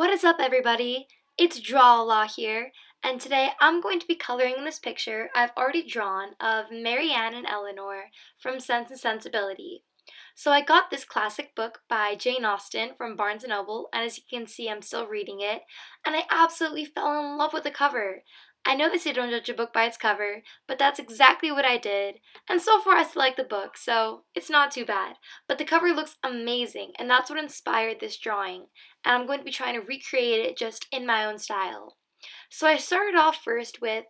What is up, everybody? It's Draw Law here, and today I'm going to be coloring this picture I've already drawn of Marianne and Elinor from Sense and Sensibility. So I got this classic book by Jane Austen from Barnes& Noble, and as you can see, I'm still reading it, and I absolutely fell in love with the cover. I know they say don't judge a book by its cover, but that's exactly what I did, and so far I still like the book, so it's not too bad. But the cover looks amazing, and that's what inspired this drawing, and I'm going to be trying to recreate it just in my own style. So I started off first with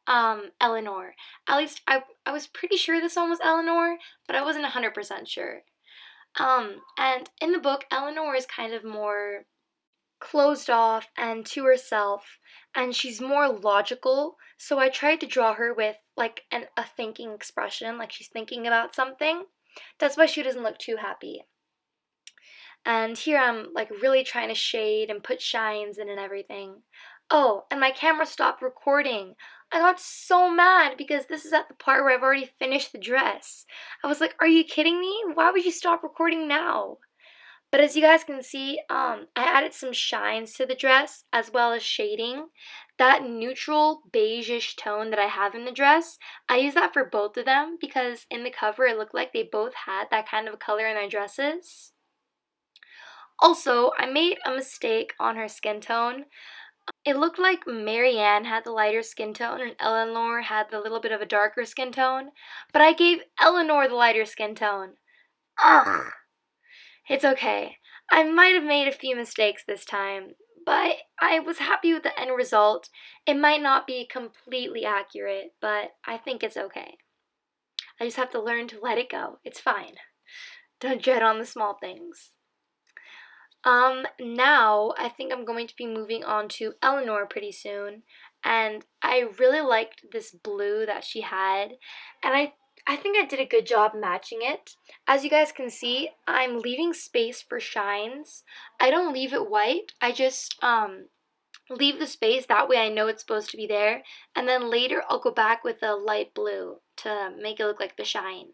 Elinor. At least I was pretty sure this one was Elinor, but I wasn't 100% sure. And in the book, Elinor is kind of more closed off and to herself, and she's more logical. So I tried to draw her with like a thinking expression, like she's thinking about something. That's why she doesn't look too happy. And here I'm like really trying to shade and put shines in and everything. Oh, and my camera stopped recording. I got so mad because this is at the part where I've already finished the dress. I was like, are you kidding me? Why would you stop recording now? But as you guys can see, I added some shines to the dress as well as shading. That neutral beige-ish tone that I have in the dress, I use that for both of them because in the cover it looked like they both had that kind of color in their dresses. Also, I made a mistake on her skin tone. It looked like Marianne had the lighter skin tone and Elinor had the little bit of a darker skin tone, but I gave Elinor the lighter skin tone. Ugh. It's okay. I might have made a few mistakes this time, but I was happy with the end result. It might not be completely accurate, but I think it's okay. I just have to learn to let it go. It's fine. Don't dread on the small things. Now I think I'm going to be moving on to Elinor pretty soon, and I really liked this blue that she had, and I think I did a good job matching it. As you guys can see, I'm leaving space for shines. I don't leave it white. I just leave the space, that way I know it's supposed to be there, and then later I'll go back with a light blue to make it look like the shine.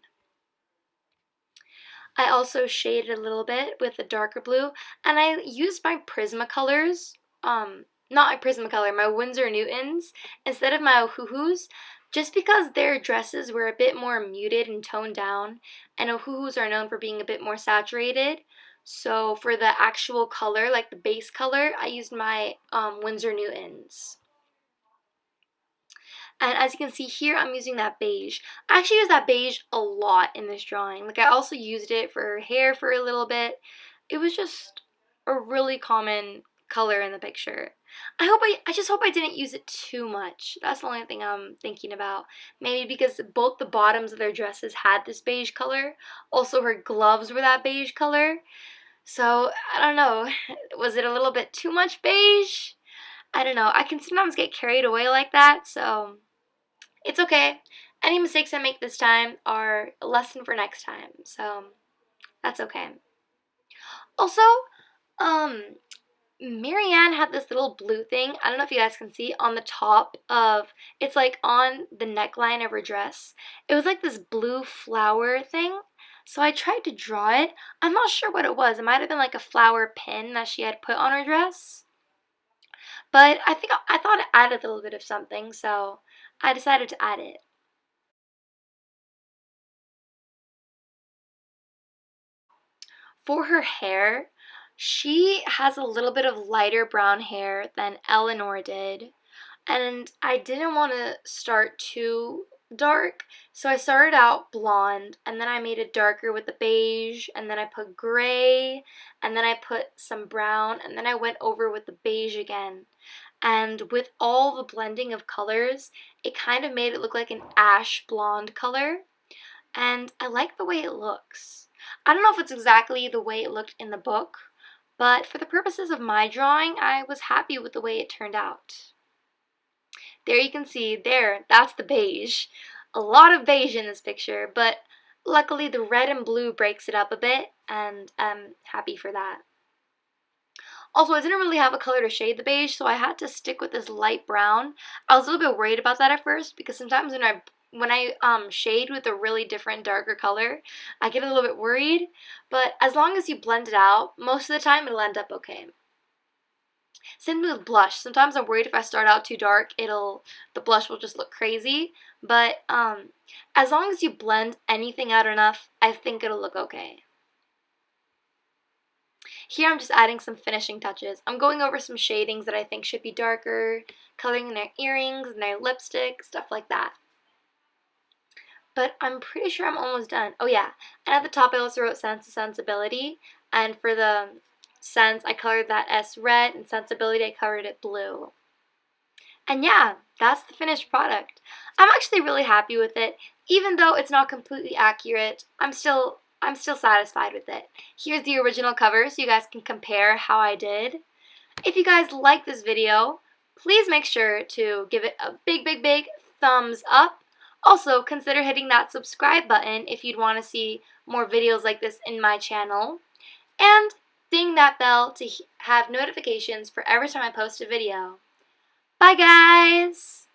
I also shaded a little bit with a darker blue, and I used my Prismacolors, not my Prismacolor, my Winsor Newtons, instead of my Ohuhus, just because their dresses were a bit more muted and toned down, and Ohuhus are known for being a bit more saturated. So for the actual color, like the base color, I used my Winsor Newtons. And as you can see here, I'm using that beige. I actually use that beige a lot in this drawing. Like, I also used it for her hair for a little bit. It was just a really common color in the picture. I just hope I didn't use it too much. That's the only thing I'm thinking about. Maybe because both the bottoms of their dresses had this beige color. Also, her gloves were that beige color. So, I don't know. Was it a little bit too much beige? I don't know. I can sometimes get carried away like that, so it's okay. Any mistakes I make this time are a lesson for next time, so that's okay. Also, um, Marianne had this little blue thing, I don't know if you guys can see, on the top of, it's like on the neckline of her dress. It was like this blue flower thing, so I tried to draw it. I'm not sure what it was. It might have been like a flower pin that she had put on her dress. But I thought it added a little bit of something, so I decided to add it. For her hair, she has a little bit of lighter brown hair than Elinor did, and I didn't want to start too dark, so I started out blonde, and then I made it darker with the beige, and then I put gray, and then I put some brown, and then I went over with the beige again. And with all the blending of colors, it kind of made it look like an ash blonde color, and I like the way it looks. I don't know if it's exactly the way it looked in the book, but for the purposes of my drawing, I was happy with the way it turned out. There you can see, that's the beige. A lot of beige in this picture, but luckily the red and blue breaks it up a bit, and I'm happy for that. Also, I didn't really have a color to shade the beige, so I had to stick with this light brown. I was a little bit worried about that at first because sometimes when I shade with a really different darker color, I get a little bit worried, but as long as you blend it out, most of the time it'll end up okay. Same with blush. Sometimes I'm worried if I start out too dark, the blush will just look crazy. But as long as you blend anything out enough, I think it'll look okay. Here I'm just adding some finishing touches. I'm going over some shadings that I think should be darker, coloring in their earrings and their lipstick, stuff like that. But I'm pretty sure I'm almost done. Oh yeah, and at the top I also wrote Sensibility, and for the Sense I colored that S red, and Sensibility I colored it blue. And yeah, that's the finished product. I'm actually really happy with it. Even though it's not completely accurate, I'm still satisfied with it. Here's the original cover so you guys can compare how I did. If you guys like this video, please make sure to give it a big thumbs up. Also, consider hitting that subscribe button if you'd want to see more videos like this in my channel. And ding that bell to have notifications for every time I post a video. Bye guys!